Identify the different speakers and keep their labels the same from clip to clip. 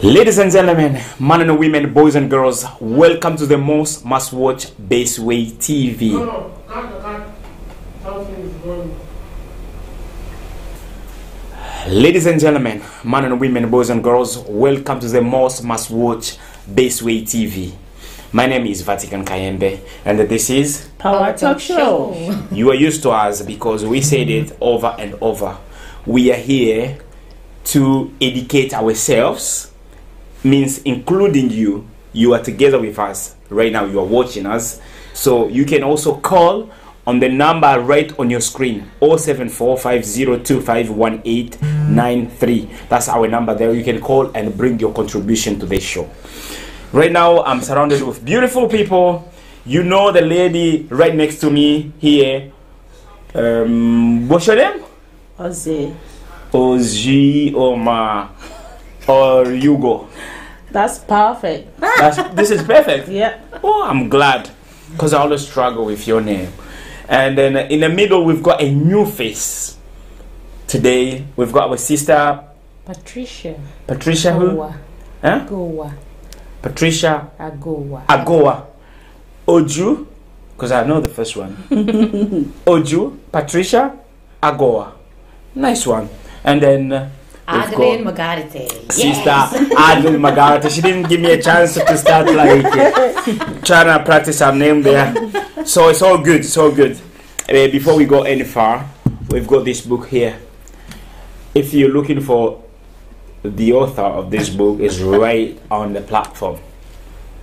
Speaker 1: Ladies and gentlemen, men and women, boys and girls, welcome to the most must-watch Baseway TV. Ladies and gentlemen, men and women, boys and girls, welcome to the most must-watch Baseway TV. My name is Vatican Kayembe, and this is
Speaker 2: Power Talk Show.
Speaker 1: You are used to us because we said it over and over. We are here to educate ourselves, means including you. You are together with us right now. You are watching us, so you can also call on the number right on your screen, 07450251893. That's our number there. You can call and bring your contribution to this show. Right now I'm surrounded with beautiful people. You know the lady right next to me here, what's your name? Ozzy Oma or Hugo.
Speaker 2: That's perfect.
Speaker 1: This is perfect.
Speaker 2: Yeah.
Speaker 1: Oh, I'm glad, because I always struggle with your name. And then in the middle we've got a new face. Today we've got our sister
Speaker 2: Patricia.
Speaker 1: Patricia who? Huh?
Speaker 2: Agoa.
Speaker 1: Patricia
Speaker 2: Agoa.
Speaker 1: Agoa. Oju, because I know the first one. Oju, Patricia Agoa. Nice one. And then
Speaker 3: Adeline Margarete.
Speaker 1: Sister Adeline Margarete. She didn't give me a chance to start like trying to practice her name there. So it's all good. It's all good. Before we go any far, we've got this book here. If you're looking for the author of this book, is right on the platform.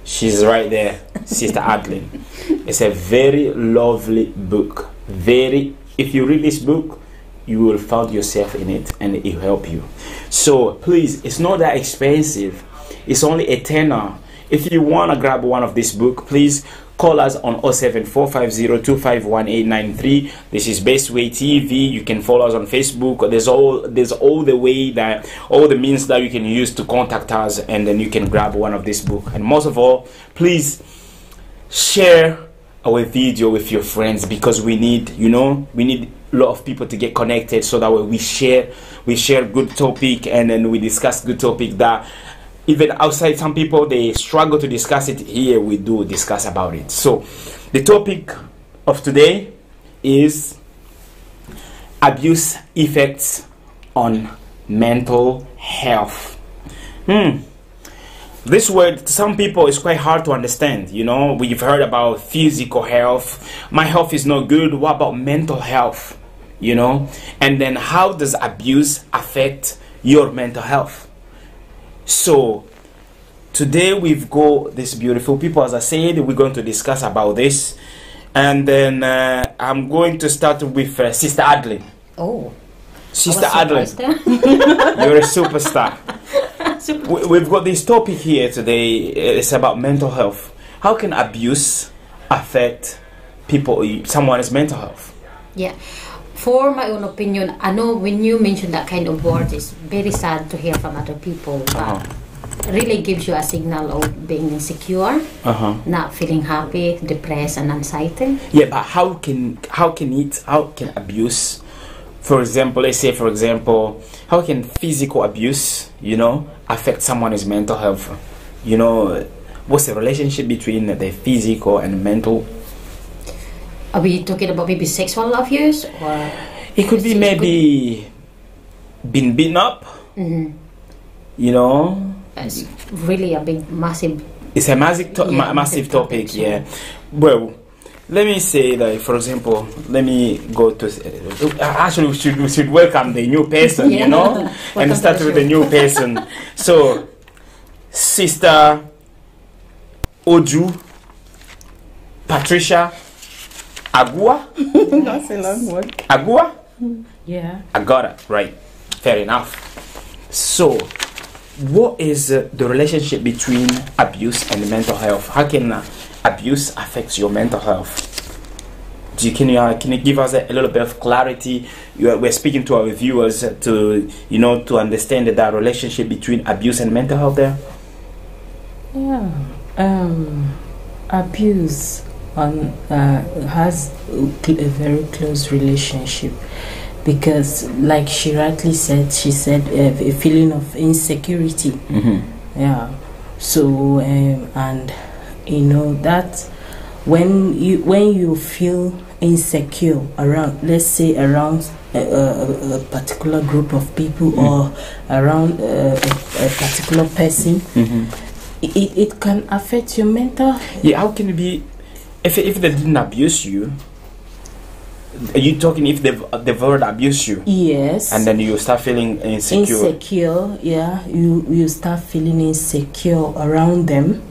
Speaker 1: She's right there, Sister Adeline. It's a very lovely book. If you read this book, you will find yourself in it and it will help you. So please, it's not that expensive. It's only a tenner. If you want to grab one of this book, please call us on 07450251893. This is Baseway TV. You can follow us on Facebook. There's all the means that you can use to contact us, and then you can grab one of this book. And most of all, please share our video with your friends, because we need a lot of people to get connected, so that way we share good topic, and then we discuss good topic that even outside some people they struggle to discuss it. Here we do discuss about it. So the topic of today is abuse effects on mental health. This word to some people is quite hard to understand. You know, we've heard about physical health. My health is not good. What about mental health? You know, and then how does abuse affect your mental health? So today we've got these beautiful people. As I said, we're going to discuss about this, and then I'm going to start with Sister Adeline.
Speaker 3: Oh,
Speaker 1: Sister Adeline, you're a superstar. We've got this topic here today. It's about mental health. How can abuse affect someone's mental health?
Speaker 3: yeah. For my own opinion, I know when you mention that kind of word, it's very sad to hear from other people, but really gives you a signal of being insecure, not feeling happy, depressed, and anxiety.
Speaker 1: Yeah, but how can abuse, for example, let's say, for example, how can physical abuse, affect someone's mental health? What's the relationship between the physical and mental?
Speaker 3: Are we talking about maybe sexual abuse, or
Speaker 1: it could be maybe being beaten up?
Speaker 3: It's really a big, massive.
Speaker 1: It's a massive topic. Yeah. Well, let me say that, for example, let me go to. Actually, we should welcome the new person, and start with the new person. So, Sister Oju, Patricia Agua.
Speaker 2: That's a long word.
Speaker 1: Agua?
Speaker 2: Yeah.
Speaker 1: I got it right. Fair enough. So, what is the relationship between abuse and mental health? How can abuse affect your mental health? Can you give us a little bit of clarity? We're speaking to our viewers to understand that relationship between abuse and mental health there.
Speaker 2: Yeah. Abuse has a very close relationship, because like she rightly said, she said a feeling of insecurity Yeah. So and you know that when you feel insecure around, let's say around a particular group of people or around a particular person, it can affect your mental health.
Speaker 1: Yeah, how can it be if they didn't abuse you? Are you talking if they've already abused you?
Speaker 2: Yes.
Speaker 1: And then you start feeling insecure.
Speaker 2: Insecure, yeah. You start feeling insecure around them.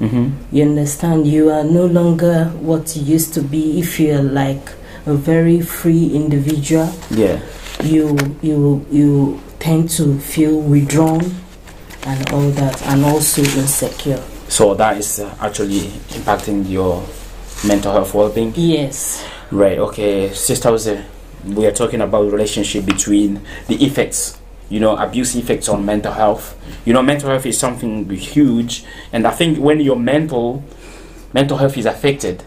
Speaker 2: You understand? You are no longer what you used to be. If you're like a very free individual,
Speaker 1: Yeah.
Speaker 2: you tend to feel withdrawn and all that, and also insecure.
Speaker 1: So that is actually impacting your mental health well-being.
Speaker 2: Yes.
Speaker 1: Right. Okay, Sister Jose, we are talking about relationship between the effects, abuse effects on mental health. Mental health is something huge, and I think when your mental health is affected,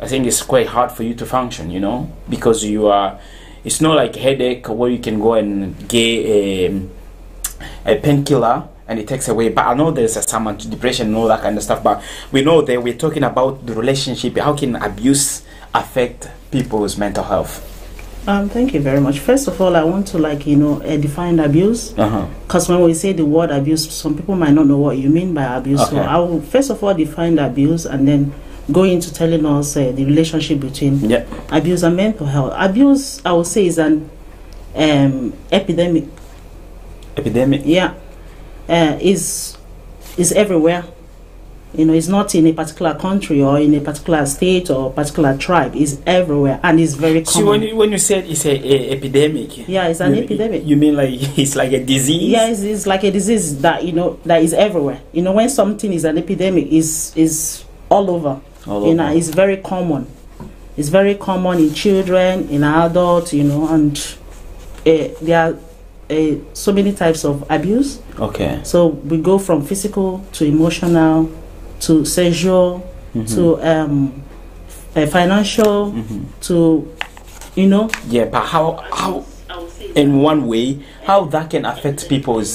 Speaker 1: I think it's quite hard for you to function. Because it's not like headache where you can go and get a painkiller and it takes away. But I know there's some depression and all that kind of stuff. But we know that we're talking about the relationship. How can abuse affect people's mental health?
Speaker 4: Thank you very much. First of all, I want to define abuse, because when we say the word abuse, some people might not know what you mean by abuse.
Speaker 1: Okay.
Speaker 4: So I will first of all define the abuse and then go into telling us the relationship between abuse and mental health. Abuse, I would say, is an epidemic.
Speaker 1: Epidemic?
Speaker 4: Yeah, is everywhere. It's not in a particular country or in a particular state or a particular tribe. It's everywhere and it's very common.
Speaker 1: So when you said it's a epidemic,
Speaker 4: yeah, it's an epidemic.
Speaker 1: You mean like it's like a disease?
Speaker 4: Yeah, it's like a disease that that is everywhere. When something is an epidemic, is all over. It's very common. It's very common in children, in adults. And there are so many types of abuse.
Speaker 1: Okay.
Speaker 4: So we go from physical to emotional, to sexual, to financial, to
Speaker 1: Yeah, but how in one way how that can affect people's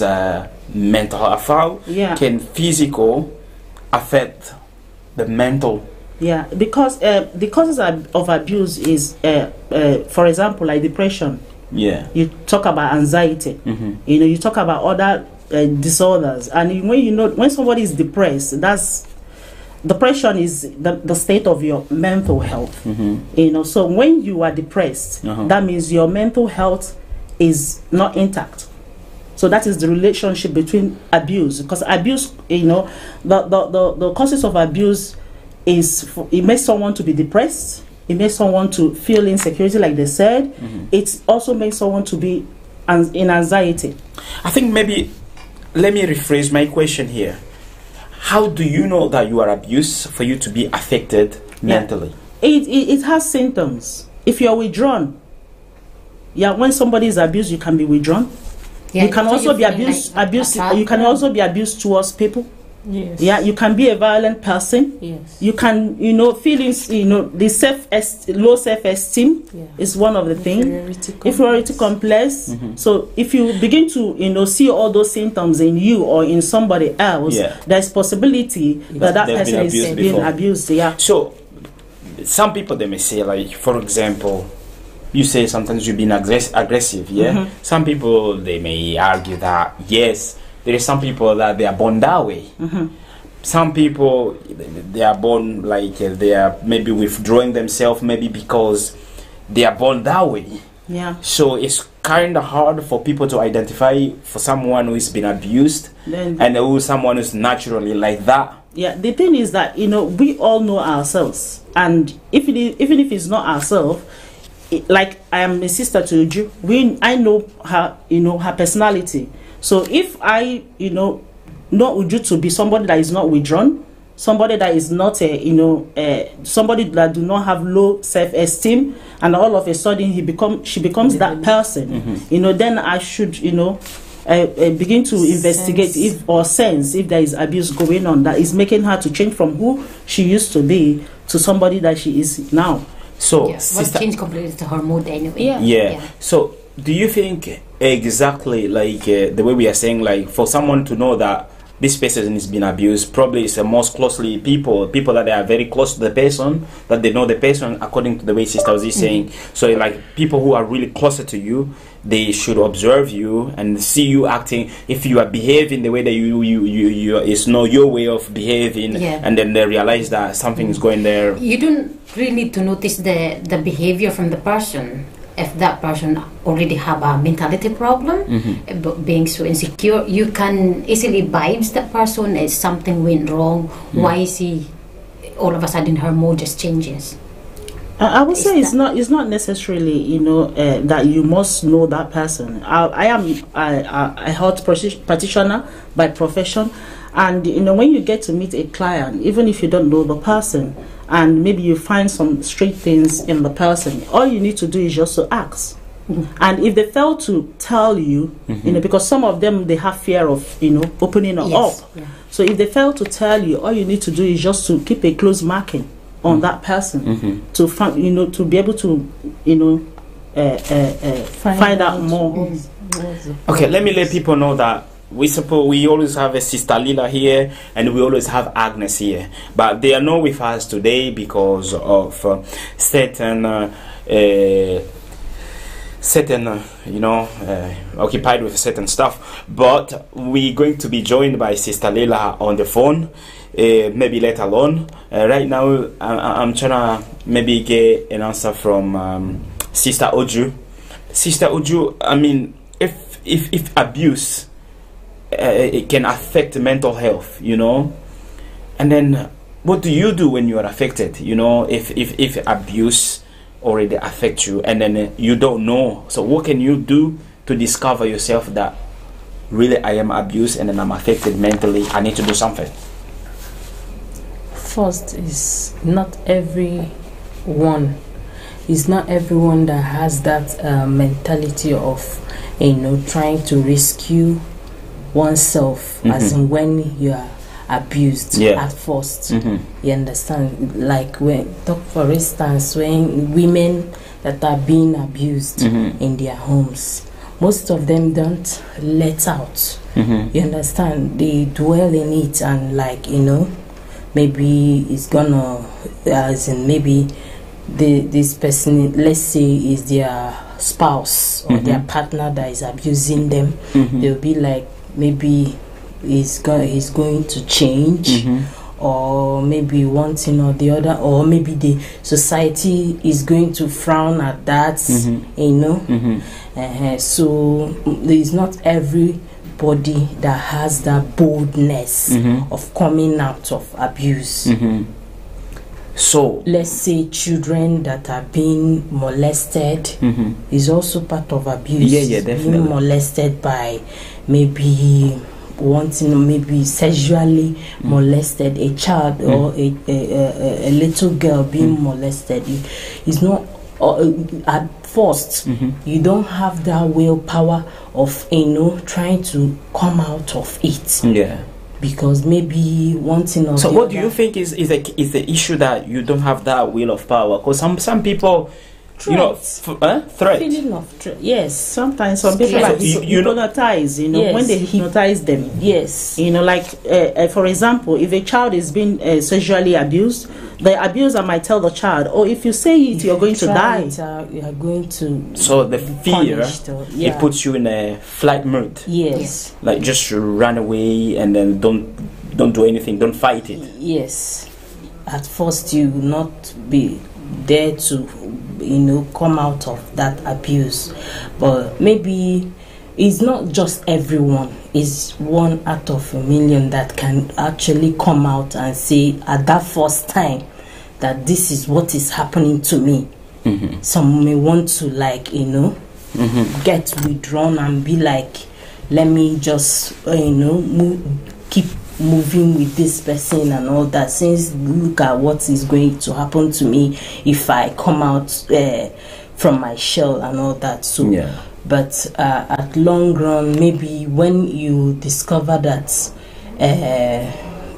Speaker 1: mental health? How can physical affect the mental?
Speaker 4: Yeah, because the causes of abuse is, for example, like depression.
Speaker 1: Yeah.
Speaker 4: You talk about anxiety. You talk about other disorders, and when somebody is depressed, depression is the state of your mental health. So when you are depressed, that means your mental health is not intact. So that is the relationship between abuse, because abuse, the causes of abuse is it makes someone to be depressed. It makes someone to feel insecurity, like they said. It also makes someone to be in anxiety.
Speaker 1: I think maybe let me rephrase my question here. How do you know that you are abused for you to be affected mentally?
Speaker 4: It has symptoms. If you're withdrawn, when somebody is abused, you can be withdrawn. You can also be abused. You can also be abused towards people.
Speaker 2: Yes.
Speaker 4: Yeah, you can be a violent person.
Speaker 2: Yes.
Speaker 4: You can, feelings, the low self-esteem is one of the things. Inferiority complex. So if you begin to, see all those symptoms in you or in somebody else, there's possibility that person is being abused. Yeah.
Speaker 1: So some people, they may say, like, for example, you say sometimes you've been aggressive. Yeah. Some people, they may argue that yes, there is some people that they are born that way. Some people, they are born like they are maybe withdrawing themselves, maybe because they are born that way.
Speaker 4: Yeah.
Speaker 1: So it's kind of hard for people to identify for someone who has been abused and who someone who's naturally like that.
Speaker 4: Yeah. The thing is that we all know ourselves, and even if it's not ourselves, like I am a sister to Uju, I know her, her personality. So if I, know Uju to be somebody that is not withdrawn, somebody that is not, somebody that do not have low self-esteem, and all of a sudden she becomes that person, then I should, begin to investigate sense if there is abuse going on that is making her to change from who she used to be to somebody that she is now.
Speaker 1: So,
Speaker 3: change completely to her mood anyway.
Speaker 1: Yeah. So, do you think exactly like the way we are saying, like for someone to know that this person is being abused, probably it's the most closely people that they are very close to the person, that they know the person, according to the way Sister was saying. So like people who are really closer to you, they should observe you and see you acting. If you are behaving the way that you it's not your way of behaving, and then they realize that something is going there.
Speaker 3: You don't really need to notice the behavior from the person. If that person already have a mentality problem, being so insecure, you can easily vibes that person as something went wrong. Why is he all of a sudden her mood just changes?
Speaker 4: I would say it's not necessarily, you know, that you must know that person. I am a health practitioner by profession, and you know, when you get to meet a client, even if you don't know the person, and maybe you find some strange things in the person, all you need to do is just to ask. And if they fail to tell you, you know, because some of them, they have fear of, you know, opening up. So if they fail to tell you, all you need to do is just to keep a close marking on that person to find, you know, to be able to, you know, find out more.
Speaker 1: Okay, let me let people know that we always have a Sister Lila here, and we always have Agnes here, but they are not with us today because of certain you know, occupied with certain stuff. But we're going to be joined by Sister Lila on the phone, maybe later on. Right now I'm trying to maybe get an answer from Sister Oju. Sister Oju, I mean, if abuse it can affect mental health, you know, and then what do you do when you are affected, you know, if abuse already affects you and then you don't know? So what can you do to discover yourself that really I am abused and then I'm affected mentally, I need to do something?
Speaker 2: First is not everyone that has that mentality of, you know, trying to rescue oneself, as in when you are abused at first. You understand? Like when, for instance, when women that are being abused in their homes, most of them don't let out. You understand? They dwell in it, and like, you know, maybe it's gonna, as in maybe this person, let's say, is their spouse or their partner that is abusing them. They'll be like, maybe he's going to change, or maybe one thing or the other, or maybe the society is going to frown at that, you know. So there's not everybody that has that boldness of coming out of abuse. So let's say children that are being molested is also part of abuse. Definitely. Being molested by maybe wanting, maybe sexually molested, a child or a little girl being molested. It's not at first you don't have that willpower of, you know, trying to come out of it. Because maybe wanting.
Speaker 1: So what do you think is the issue, that you don't have that will of power? Because some people, you know, threat.
Speaker 2: Feeling of threat. Yes.
Speaker 4: Sometimes some people like hypnotize, you know, when they hypnotize them.
Speaker 2: Yes.
Speaker 4: You know, like for example, if a child is being sexually abused, the abuser might tell the child, "Oh, if you say it, you're going to die.
Speaker 2: You are going to."
Speaker 1: So the fear, it puts you in a flight mode.
Speaker 2: Yes.
Speaker 1: Like just run away and then don't do anything, don't fight it.
Speaker 2: Yes. At first, you will not be there to, you know, come out of that abuse, but maybe it's not just everyone. It's 1 out of a million that can actually come out and say at that first time that this is what is happening to me. Some may want to, like, you know, get withdrawn and be like, let me just, you know, keep moving with this person and all that, since look at what is going to happen to me if I come out from my shell and all that. So but at long run, maybe when you discover that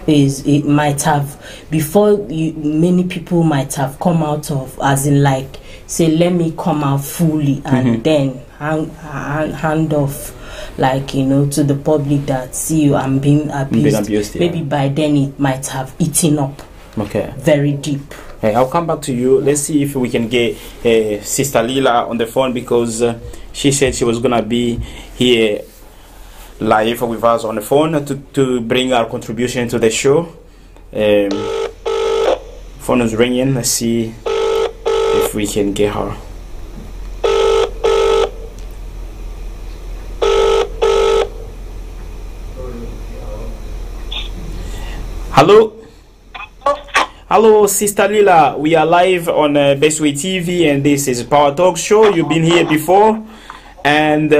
Speaker 2: it might have, before many people might have come out of, as in like say, let me come out fully and then hand off like, you know, to the public that, see you, I'm being abused,
Speaker 1: yeah.
Speaker 2: maybe by then it might have eaten up very deep.
Speaker 1: Hey, I'll come back to you. Let's see if we can get Sister Lila on the phone, because she said she was gonna be here live with us on the phone to bring our contribution to the show. Phone is ringing. Let's see if we can get her. Hello. Hello, Sister Lila. We are live on Bestway TV, and this is Power Talk Show. You've been here before, and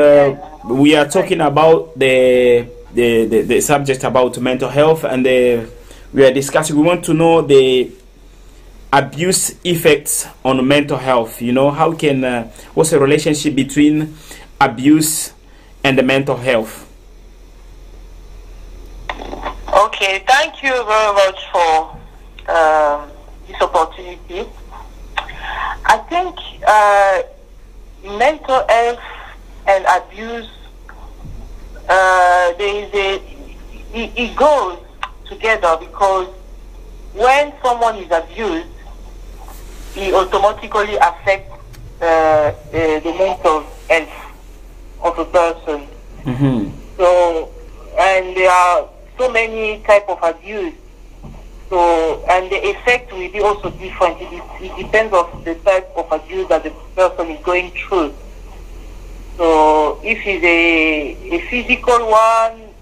Speaker 1: we are talking about the subject about mental health, and we are discussing. We want to know the abuse effects on mental health. You know, how can what's the relationship between abuse and the mental health?
Speaker 5: Okay, thank you very much for this opportunity. I think mental health and abuse, it goes together, because when someone is abused, it automatically affects the mental health of a person.
Speaker 1: Mm-hmm.
Speaker 5: So, and there are so many types of abuse. So, and the effect will be also different. It depends on the type of abuse that the person is going through. So, if it's a physical one,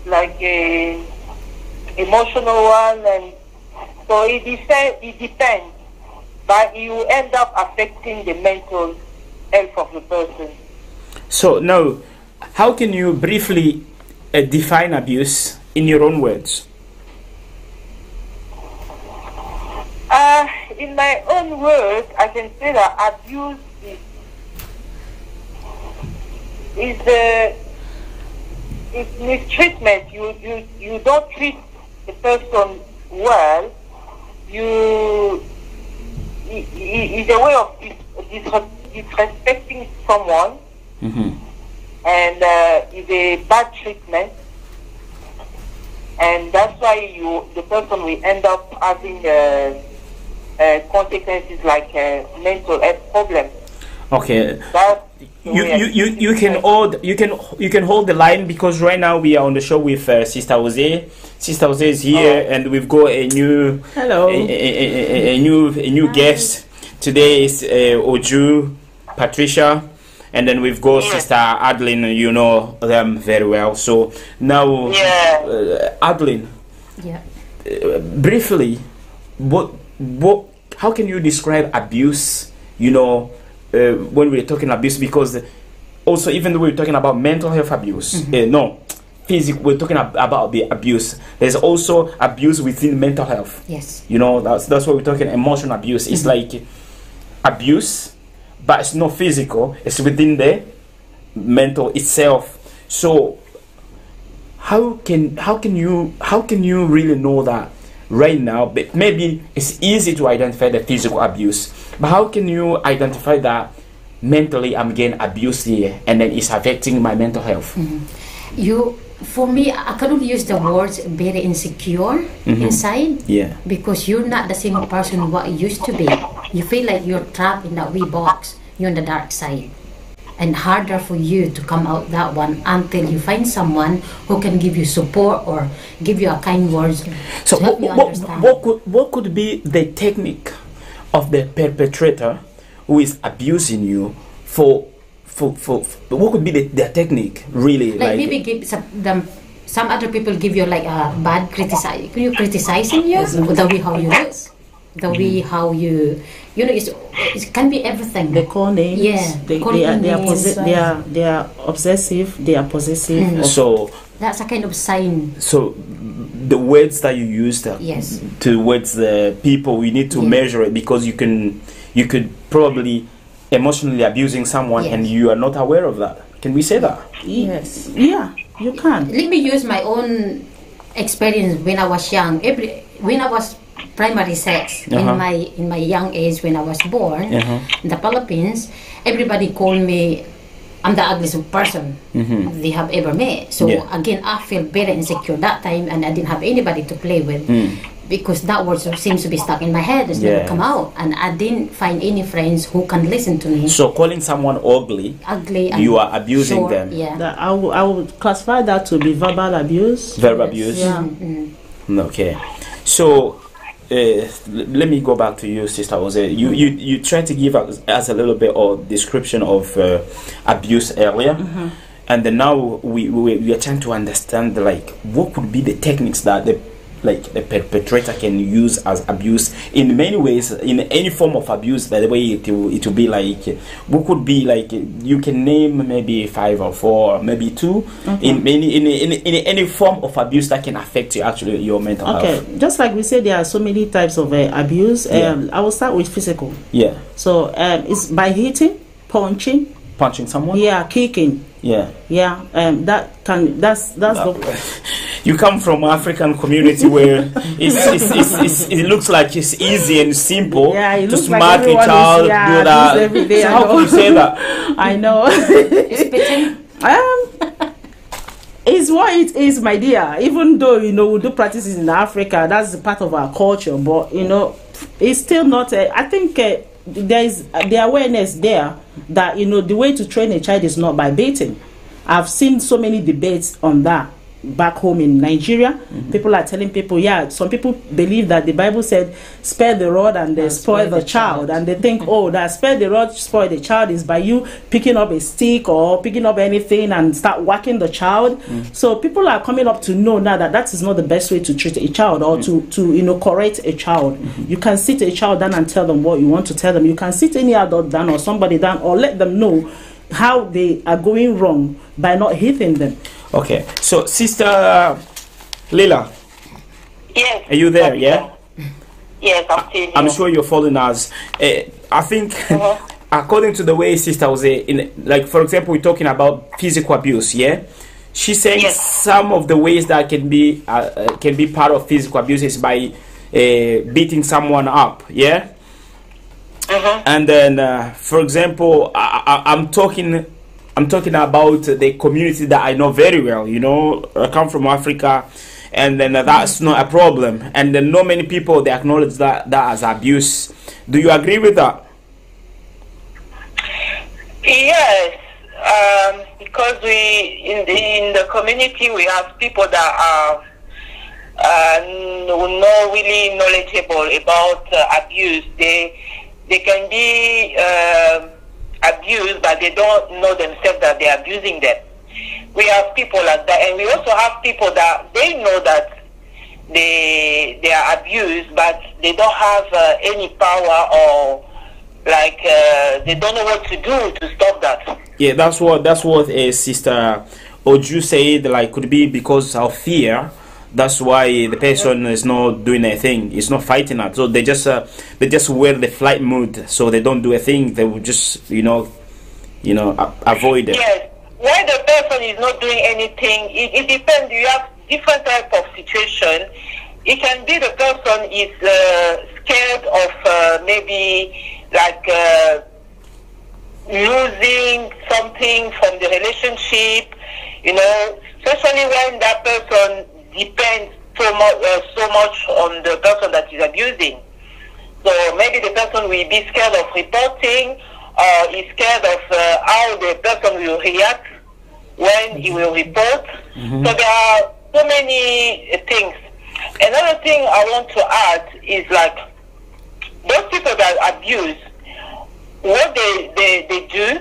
Speaker 5: like a emotional one, and so it depends. But it will end up affecting the mental health of the person.
Speaker 1: So now, how can you briefly define abuse in your own words?
Speaker 5: In my own words, I can say that abuse is mistreatment. You don't treat the person well. It's a way of disrespecting someone,
Speaker 1: Mm-hmm.
Speaker 5: and it's a bad treatment. And that's why the person will end up having consequences like mental health problems.
Speaker 1: Okay. You can hold the line, because right now we are on the show with Sister Jose. Sister Jose is here, and we've got a new a new guest today. Is Oju, Patricia, and then we've got Sister Adeline. You know them very well. So now, Adeline, briefly, how can you describe abuse? You know, when we're talking abuse, because also, even though we're talking about mental health abuse, physical, we're talking about the abuse. There's also abuse within mental health.
Speaker 3: Yes.
Speaker 1: You know, that's what we're talking. Emotional abuse. It's like abuse, but it's not physical. It's within the mental itself. So how can you really know that right now? But maybe it's easy to identify the physical abuse, but how can you identify that mentally I'm getting abused here, and then it's affecting my mental health?
Speaker 3: For me, I cannot use the words very insecure inside, because you're not the same person what you used to be. You feel like you're trapped in that wee box. You're on the dark side, and harder for you to come out that one until you find someone who can give you support or give you a kind words.
Speaker 1: So
Speaker 3: to help you understand.
Speaker 1: what could be the technique of the perpetrator who is abusing you? For what could be the technique really?
Speaker 3: Like maybe give some other people give you like a bad criticize. Can you criticizing you the way how you look, the way how you know, it can be everything.
Speaker 4: They call names.
Speaker 3: Yeah,
Speaker 4: they are obsessive. They are possessive.
Speaker 1: So
Speaker 3: that's a kind of sign.
Speaker 1: So the words that you use towards the people, we need to measure it, because you could probably emotionally abusing someone and you are not aware of that. Can we say that?
Speaker 4: Yes. Yeah, you can.
Speaker 3: Let me use my own experience when I was young. When I was primary sex in my young age, when I was born in the Philippines, everybody called me I'm the ugliest person they have ever met. So again, I feel very insecure that time, and I didn't have anybody to play with because that word seems to be stuck in my head. It's never come out, and I didn't find any friends who can listen to me.
Speaker 1: So calling someone ugly, you are abusing them.
Speaker 4: Yeah, I would classify that to be verbal abuse.
Speaker 1: Verbal abuse.
Speaker 4: Yeah.
Speaker 1: Okay. So let me go back to you, Sister Jose. You tried to give us a little bit of description of abuse earlier, and then now we are trying to understand like what could be the techniques that the perpetrator can use as abuse in many ways, in any form of abuse. By the way, it will be like, what could be like, you can name maybe 5 or 4, maybe 2 in any form of abuse that can affect you, actually, your mental health.
Speaker 4: Okay, just like we said, there are so many types of abuse. I will start with physical.
Speaker 1: Yeah.
Speaker 4: So it's by hitting, punching someone. Yeah, kicking.
Speaker 1: Yeah.
Speaker 4: Yeah. That's the.
Speaker 1: You come from African community where it looks like it's easy and simple to smack a child, do that.
Speaker 4: Every day,
Speaker 1: so how can you say that?
Speaker 4: I know. It's what it is, my dear. Even though we do practices in Africa, that's part of our culture. But it's still not. I think there is the awareness there that the way to train a child is not by beating. I've seen so many debates on that. Back home in Nigeria, people are telling people, some people believe that the Bible said spare the rod and they spoil the child, and they think, that spare the rod, spoil the child is by you picking up a stick or picking up anything and start whacking the child. So people are coming up to know now that is not the best way to treat a child or to correct a child. You can sit a child down and tell them what you want to tell them. You can sit any adult down or somebody down or let them know how they are going wrong by not hitting them.
Speaker 1: Okay, so Sister Lila.
Speaker 5: Yes.
Speaker 1: Are you there? Yeah.
Speaker 5: Yes, I'm still here.
Speaker 1: I'm sure you're following us. I think, according to the way Sister was like, for example, we're talking about physical abuse. Yeah, she's saying some of the ways that can be part of physical abuse is by beating someone up. Yeah. And then, for example, I'm talking about the community that I know very well. I come from Africa, and then that's not a problem. And then not many people, they acknowledge that as abuse. Do you agree with that?
Speaker 5: Yes, because we in the community we have people that are not really knowledgeable about abuse. They can be abused, but they don't know themselves that they're abusing them. We have people like that, and we also have people that they know that they are abused, but they don't have any power, or like they don't know what to do to stop that.
Speaker 1: Yeah, that's what Sister Oju said. Like, could be because of fear. That's why the person is not doing a thing. It's not fighting it. So they just wear the flight mode, so they don't do a thing. They will just avoid it.
Speaker 5: Yes. When the person is not doing anything, it depends. You have different type of situation. It can be the person is scared of maybe like losing something from the relationship. Especially when that person depends so much on the person that is abusing. So maybe the person will be scared of reporting, or is scared of how the person will react when he will report. So there are so many things. Another thing I want to add is like those people that abuse, what they do,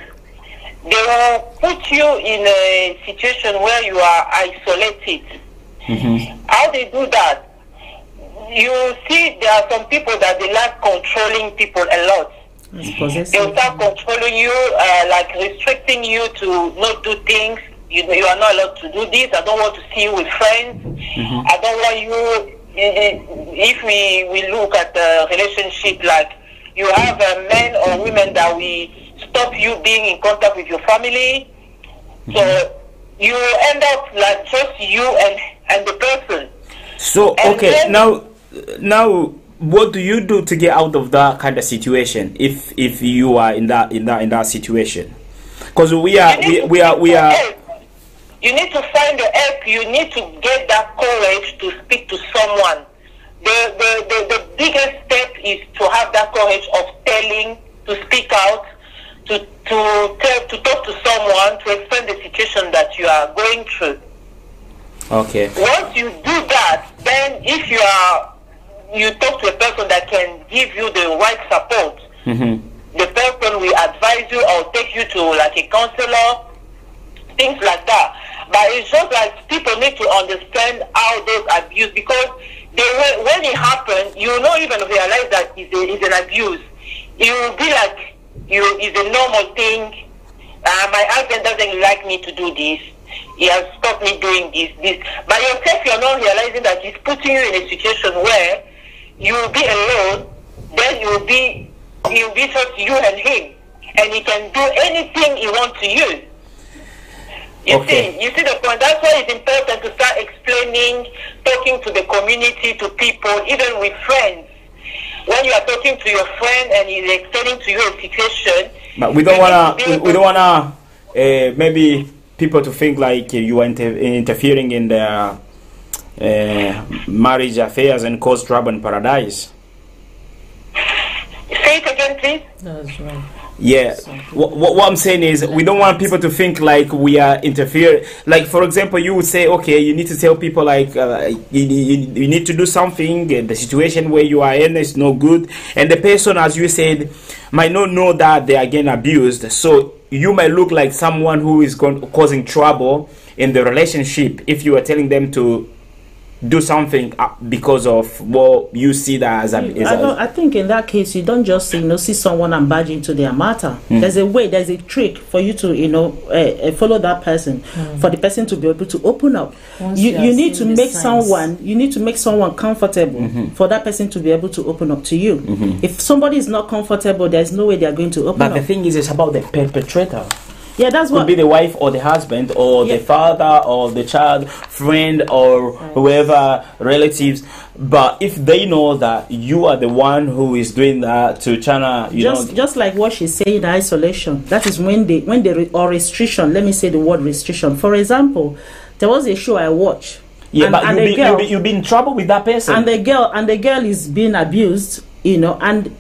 Speaker 5: they will put you in a situation where you are isolated. How they do that? You see, there are some people that they like controlling people a lot. They'll start controlling you, like restricting you to not do things. You are not allowed to do this. I don't want to see you with friends. I don't want you. If we look at the relationship, like you have men or women that will stop you being in contact with your family. So you end up like just you and the person. So
Speaker 1: okay, now what do you do to get out of that kind of situation if you are in that situation? Because we are.
Speaker 5: You need to find the help. You need to get that courage to speak to someone. The biggest step is to have that courage of telling, to speak out, to talk to someone, to explain the situation that you are going through.
Speaker 1: Okay.
Speaker 5: Once you do that, then if you talk to a person that can give you the right support, the person will advise you or take you to like a counselor, things like that. But it's just like people need to understand how those abuse, because when it happens, you will not even realize that it's an abuse. It will be like it's a normal thing. My husband doesn't like me to do this. He has stopped me doing this. But yourself, you're not realizing that he's putting you in a situation where you will be alone. Then you'll be just you and him, and he can do anything he wants to use. You see the point. That's why it's important to start explaining, talking to the community, to people, even with friends. When you are talking to your friend and he's explaining to you a situation,
Speaker 1: but we don't wanna maybe people to think like you are interfering in their marriage affairs and cause trouble in paradise.
Speaker 5: Say it again, please.
Speaker 2: That's right.
Speaker 1: Yeah, what I'm saying is we don't want people to think like we are interfering. Like, for example, you would say, okay, you need to tell people like you need to do something. The situation where you are in is no good, and the person, as you said, might not know that they are getting abused. So you might look like someone who is causing trouble in the relationship if you are telling them to do something because of what you see that as
Speaker 4: I think in that case you don't just see someone and barge into their matter. There's a way, there's a trick for you to follow that person, for the person to be able to open up. You need to make someone comfortable for that person to be able to open up to you. If somebody is not comfortable, there's no way they are going to open up.
Speaker 1: But the thing is, it's about the perpetrator.
Speaker 4: Yeah, that's what.
Speaker 1: Could be the wife or the husband or the father or the child, friend or whoever, relatives. But if they know that you are the one who is doing that to China,
Speaker 4: just like what she's saying, isolation. That is when or restriction. Let me say the word restriction. For example, there was a show I watched.
Speaker 1: Yeah, but you'll be in trouble with that person.
Speaker 4: And the girl is being abused, and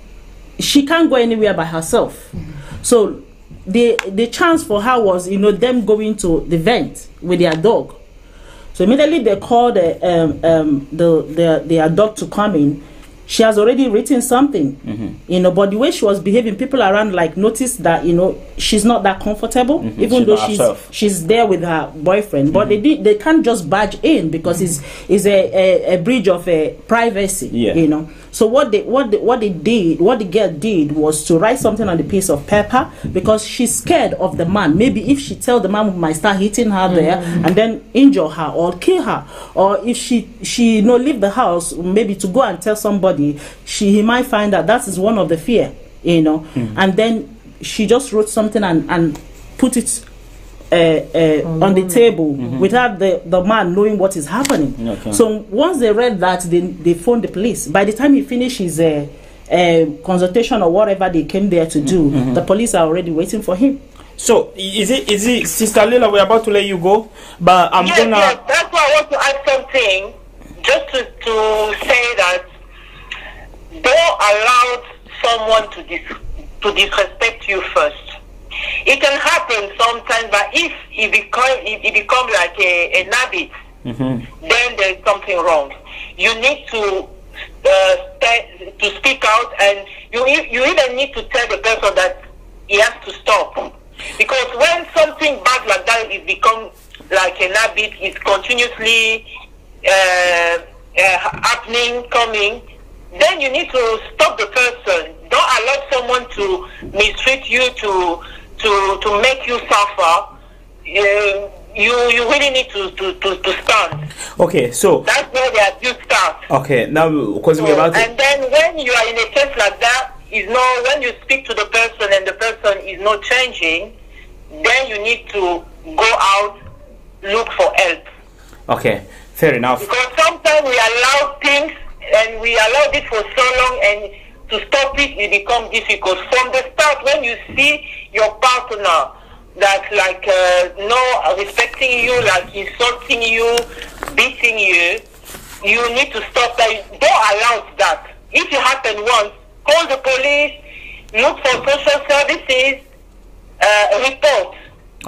Speaker 4: she can't go anywhere by herself. So the chance for her was, them going to the vent with their dog. So immediately they called their dog to come in. She has already written something, but the way she was behaving, people around noticed that she's not that comfortable, even though she's there with her boyfriend. But they can't just barge in because it's a breach of privacy, So what the girl did was to write something on the piece of paper because she's scared of the man. Maybe if she tell the man, might start hitting her there and then injure her or kill her, or if she leave the house maybe to go and tell somebody, he might find that is one of the fear, and then she just wrote something and put it on the table without the man knowing what is happening. So once they read that, they phoned the police. By the time he finished his consultation or whatever they came there to do, the police are already waiting for him.
Speaker 1: So is it Sister Lila, we're about to let you go, but
Speaker 5: yes, that's why I want to add something, just to say that don't allow someone to disrespect you first. It can happen sometimes, but if it becomes like a habit, then there's something wrong. You need to speak out, and you even need to tell the person that he has to stop. Because when something bad like that is become like an habit, it's continuously happening, coming, then you need to stop the person. Don't allow someone to mistreat you, to make you suffer. You really need to stand.
Speaker 1: Okay, so
Speaker 5: that's where the abuse starts.
Speaker 1: Okay, now because we're about to...
Speaker 5: And then when you are in a case like that, when you speak to the person and the person is not changing, then you need to go out, look for help.
Speaker 1: Okay, fair enough.
Speaker 5: Because sometimes we allow things and we allowed it for so long, and to stop it becomes difficult. From the start, when you see your partner that like no respecting you, like insulting you, beating you, you need to stop that. Don't allow that. If it happened once, call the police, look for social services, report.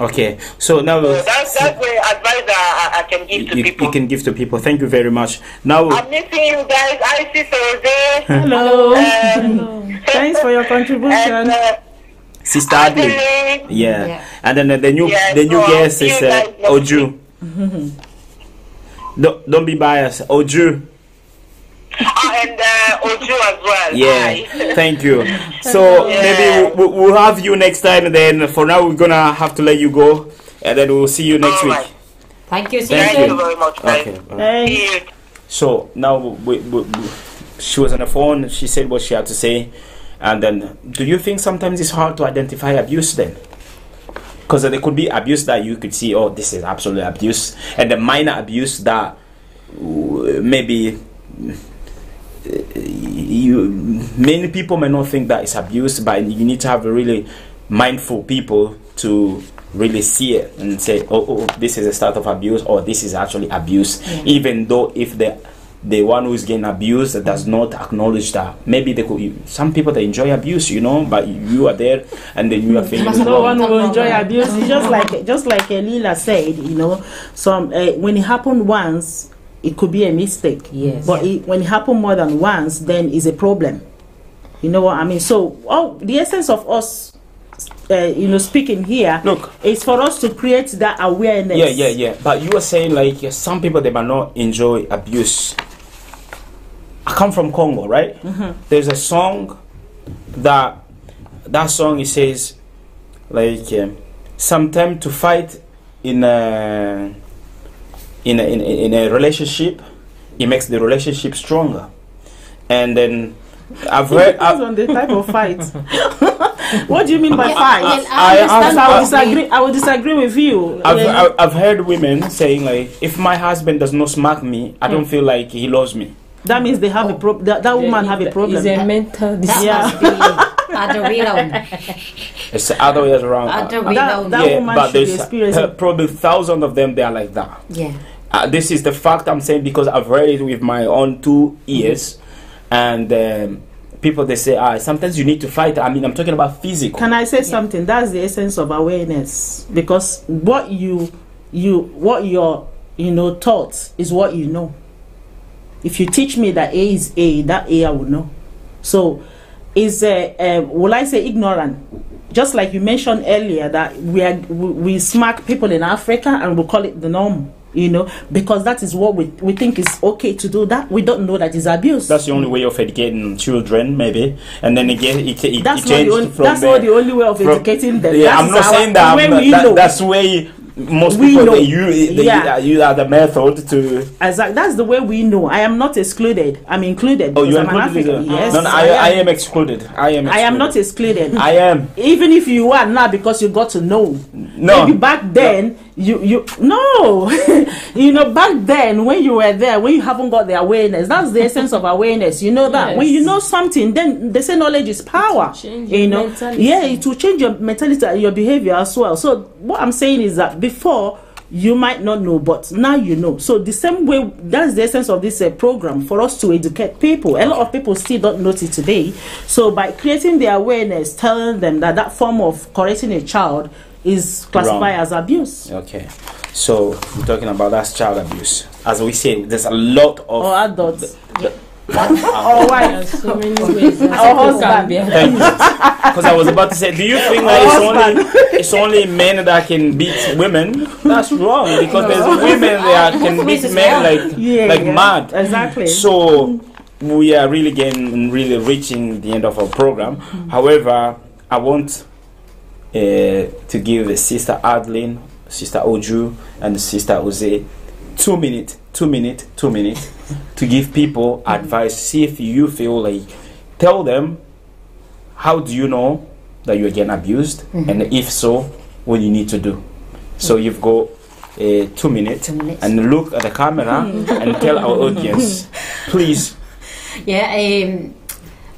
Speaker 1: Okay, so now
Speaker 5: that's the advice I can give to people.
Speaker 1: You can give to people. Thank you very much. Now
Speaker 5: I'm missing you guys. I see Jose.
Speaker 4: Hello. Hello. Thanks for your contribution.
Speaker 5: And,
Speaker 1: Sister Adley. Yeah. And then the new guest is Oju. Don't be biased. Oju.
Speaker 5: And Oju as well.
Speaker 1: Yeah. Thank you. So maybe we'll have you next time. And then for now we're gonna have to let you go, and then we'll see you next week.
Speaker 3: Thank you.
Speaker 5: Thank you very much.
Speaker 1: Okay. So now she was on the phone. She said what she had to say. And then, do you think sometimes it's hard to identify abuse then? Because there could be abuse that you could see, oh, this is absolute abuse, and the minor abuse that maybe many people may not think that it's abuse, but you need to have a really mindful people to really see it and say, oh, this is a start of abuse, or this is actually abuse, even though if the one who's getting abused does not acknowledge that. Maybe they could. Some people they enjoy abuse, but you are there and then you are feeling.
Speaker 4: No one will enjoy abuse. It's just like Lila said, Some when it happened once, it could be a mistake.
Speaker 2: Yes.
Speaker 4: But when it happened more than once, then it's a problem. You know what I mean? So, the essence of us. Speaking here,
Speaker 1: look,
Speaker 4: it's for us to create that awareness.
Speaker 1: Yeah. But you were saying like some people they might not enjoy abuse. I come from Congo, right? There's a song that song it says like sometimes to fight in a relationship, it makes the relationship stronger. And then I've heard
Speaker 4: on the type of fight. What do you mean by fight? I would disagree with you.
Speaker 1: I've heard women saying like, if my husband does not smack me, I don't feel like he loves me.
Speaker 4: That means they have a problem. That woman have a problem.
Speaker 2: It's a mental disease.
Speaker 3: Other way around.
Speaker 1: It's the other way around.
Speaker 3: Other way around.
Speaker 4: That woman
Speaker 1: but
Speaker 4: should
Speaker 1: there's
Speaker 4: experience
Speaker 1: probably thousands of them. They are like that.
Speaker 3: Yeah.
Speaker 1: This is the fact I'm saying because I've heard it with my own 2 ears, and people they say, sometimes you need to fight. I mean, I'm talking about physical.
Speaker 4: Can I say something? That's the essence of awareness, because what your thoughts is what you know. If you teach me that A is A, that A I will know. So, will I say ignorant? Just like you mentioned earlier that we smack people in Africa and we call it the norm. Because that is what we think is okay to do. That we don't know that is abuse.
Speaker 1: That's the only way of educating children, maybe. And then again,
Speaker 4: that's not the only way of educating them.
Speaker 1: Yeah, I'm not saying that. That's the way most people you are the method to.
Speaker 4: Exactly. That's the way we know. I am not excluded. I'm included.
Speaker 1: Oh, you are included.
Speaker 4: Yes.
Speaker 1: No, I am excluded. I am
Speaker 4: not excluded.
Speaker 1: I am.
Speaker 4: Even if you are now, because you got to know.
Speaker 1: No.
Speaker 4: Maybe back then you no. Back then when you were there, when you haven't got the awareness, that's the essence of awareness. You know that when you know something, then they say knowledge is power.
Speaker 2: Mentality.
Speaker 4: Yeah, it will change your mentality and your behavior as well. So what I'm saying is that before you might not know, but now you know. So the same way, that's the essence of this program, for us to educate people. A lot of people still don't know it today. So by creating the awareness, telling them that form of correcting a child is classified as abuse.
Speaker 1: Okay, so we're talking about that's child abuse. As we say, there's a lot of
Speaker 4: or adults.
Speaker 2: Or wife. So many ways.
Speaker 4: Because
Speaker 1: I was about to say, do you think that it's only men that can beat women? That's wrong, because there's women that can beat men like mad.
Speaker 4: Exactly.
Speaker 1: So we are really reaching the end of our program. However, I want to give Sister Adeline, Sister Oju, and Sister Jose 2 minutes to give people advice. See if you feel like, tell them how do you know that you're getting abused, and if so, what you need to do. So you've got 2 minutes, and look at the camera and tell our audience, please.
Speaker 3: Yeah,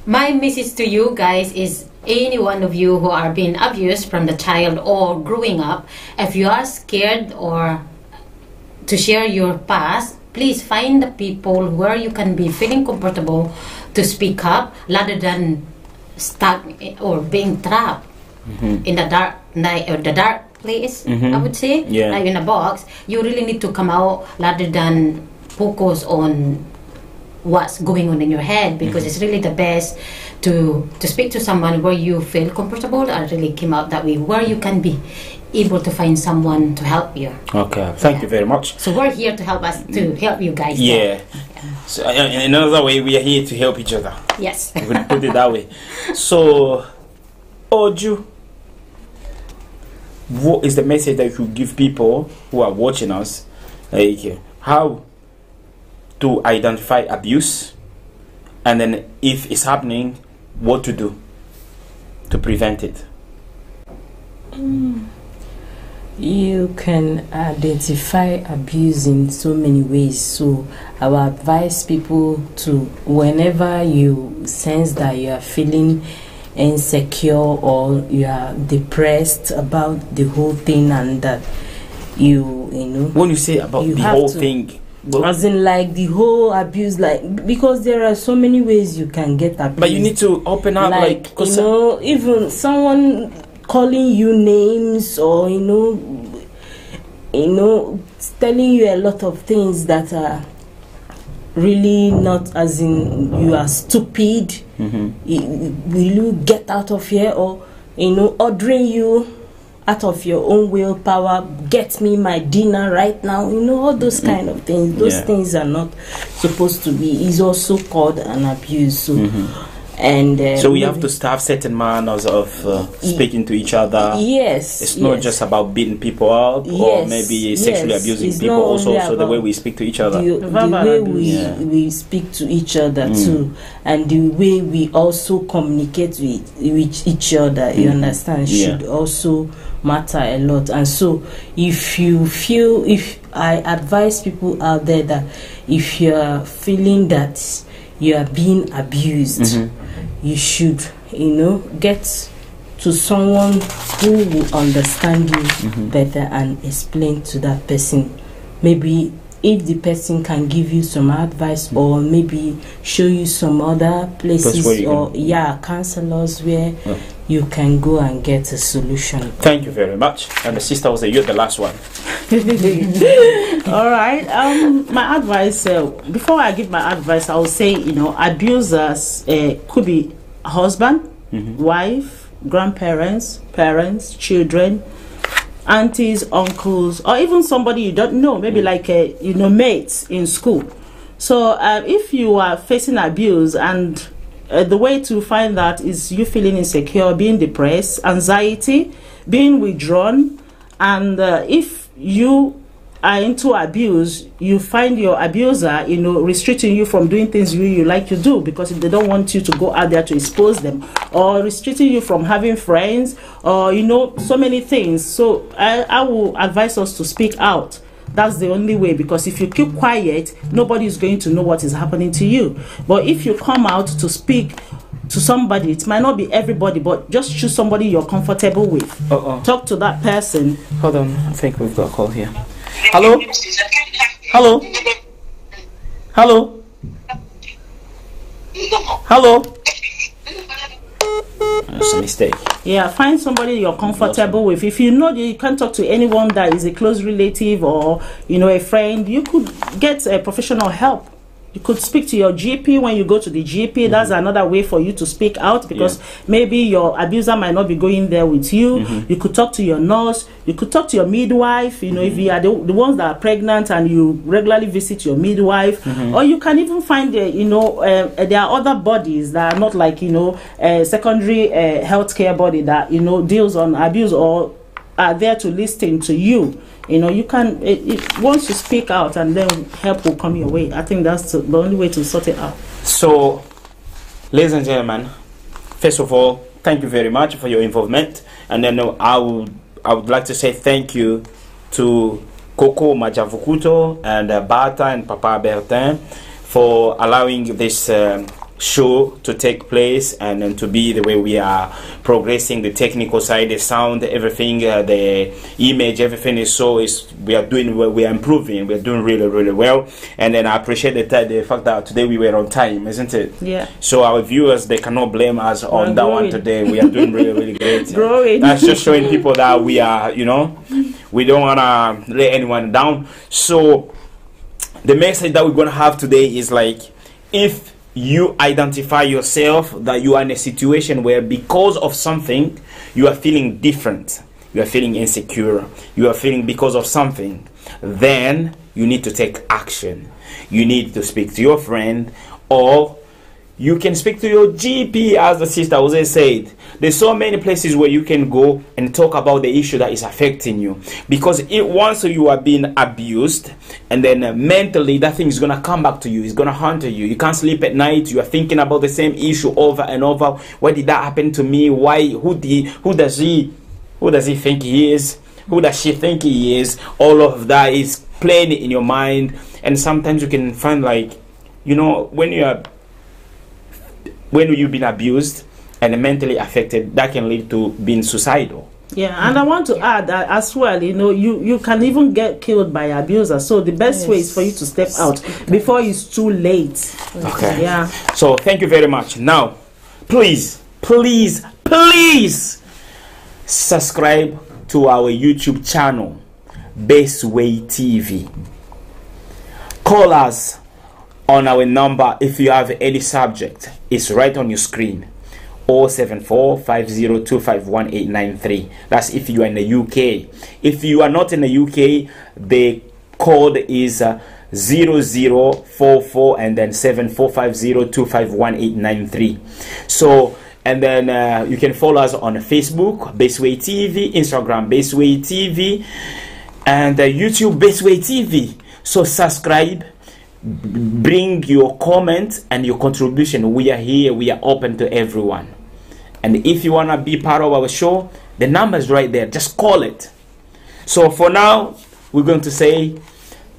Speaker 3: My message to you guys is, any one of you who are being abused from the child or growing up, if you are scared or to share your past, please find the people where you can be feeling comfortable to speak up, rather than stuck or being trapped in the dark night or the dark place. I would say, like in a box. You really need to come out rather than focus on what's going on in your head, because it's really the best to speak to someone where you feel comfortable and really came out that way, where you can be able to find someone to help you.
Speaker 1: Okay, thank you very much.
Speaker 3: So we're here to help us, to help you guys.
Speaker 1: So in another way, we are here to help each other.
Speaker 3: Yes.
Speaker 1: We could put it that way. So, Oju, what is the message that you give people who are watching us? Like, how to identify abuse, and then if it's happening, what to do to prevent it?
Speaker 2: You can identify abuse in so many ways. So I will advise people to, whenever you sense that you are feeling insecure or you are depressed about the whole thing, and that you know,
Speaker 1: when you say about the whole thing,
Speaker 2: as in like the whole abuse, like, because there are so many ways you can get abused.
Speaker 1: But you need to open up, like
Speaker 2: you know, even someone calling you names, or you know, telling you a lot of things that are really not, as in you are stupid. Will you get out of here? Or you know, ordering you out of your own willpower, get me my dinner right now, you know, all those kind of things. Those things are not supposed to be, is also called an abuse. So and
Speaker 1: so we have to start certain manners of speaking to each other.
Speaker 2: Yes,
Speaker 1: it's not just about beating people up, or maybe sexually abusing people. Also the way we speak to each other,
Speaker 2: the way we speak to each other too, and the way we also communicate with each other, you understand, should also matter a lot. And so if I advise people out there that if you are feeling that you are being abused, you should, you know, get to someone who will understand you better and explain to that person. Maybe if the person can give you some advice, or maybe show you some other places, or counselors where you can go and get a solution.
Speaker 1: Thank you very much. And the sister was you're the last one.
Speaker 4: All right. My advice, before I give my advice, I will say, you know, abusers could be husband, wife, grandparents, parents, children, aunties, uncles, or even somebody you don't know, maybe like mates in school. So if you are facing abuse, and the way to find that is you feeling insecure, being depressed, anxiety, being withdrawn, and if you are into abuse, you find your abuser, you know, restricting you from doing things you like to do, because they don't want you to go out there to expose them, or restricting you from having friends, or you know, so many things. So I will advise us to speak out. That's the only way, because if you keep quiet, nobody is going to know what is happening to you. But if you come out to speak to somebody, it might not be everybody, but just choose somebody you're comfortable with. Talk to that person.
Speaker 1: Hold on, I think we've got a call here. Hello? Hello? Hello? Hello? That's a mistake.
Speaker 4: Yeah, find somebody you're comfortable with. If you know that you can't talk to anyone that is a close relative, or you know, a friend, you could get a professional help. You could speak to your GP when you go to the GP. That's another way for you to speak out, because maybe your abuser might not be going there with you. You could talk to your nurse. You could talk to your midwife. You know, if you are the ones that are pregnant and you regularly visit your midwife, or you can even find there are other bodies that are not like, you know, a secondary healthcare body that, you know, deals on abuse, or are there to listen to you. You know, you can, once you speak out, and then help will come your way. I think that's the only way to sort it out.
Speaker 1: So, ladies and gentlemen, first of all, thank you very much for your involvement. And then I would like to say thank you to Coco Majavukuto and Bata and Papa Bertin for allowing this show to take place and then to be the way we are progressing, the technical side, the sound, everything, the image, everything is we are doing well, we are improving, we are doing really, really well. And then I appreciate the fact that today we were on time, isn't it?
Speaker 4: Yeah.
Speaker 1: So our viewers, they cannot blame us on that one today. We are doing really, really great.
Speaker 4: Growing.
Speaker 1: That's just showing people that we are, you know, we don't want to let anyone down. So the message that we're going to have today is like, if you identify yourself that you are in a situation where because of something you are feeling different, you are feeling insecure, you are feeling because of something, then you need to take action. You need to speak to your friend, or you can speak to your GP, as the sister Jose said. There's so many places where you can go and talk about the issue that is affecting you, because once you are being abused, and then mentally that thing is going to come back to you, it's going to haunt you. You can't sleep at night, you are thinking about the same issue over and over. Why did that happen to me? Why? Who does he think he is? Who does she think he is? All of that is playing in your mind. And sometimes you can find, like, you know, when you've been abused and mentally affected, that can lead to being suicidal.
Speaker 4: Yeah, and I want to add that as well, you know, you can even get killed by abusers. So the best way is for you to step out before it's too late.
Speaker 1: Okay.
Speaker 4: Yeah.
Speaker 1: So thank you very much. Now, please subscribe to our YouTube channel, Bestway TV. Call us on our number if you have any subject. It's right on your screen, 074-5025-1893. That's if you are in the UK. If you are not in the UK, the code is 0044 and then 7450251893. So, and then you can follow us on Facebook, Bestway TV, Instagram, Bestway TV, and YouTube, Bestway TV. So subscribe, bring your comment and your contribution. We are here, we are open to everyone. And if you want to be part of our show, the number is right there, just call it. So for now, we're going to say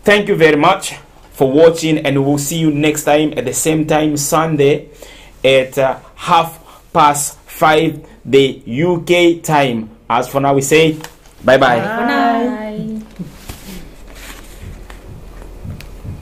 Speaker 1: thank you very much for watching, and we'll see you next time at the same time, Sunday at 5:30 the UK time. As for now, we say bye bye.
Speaker 3: For now.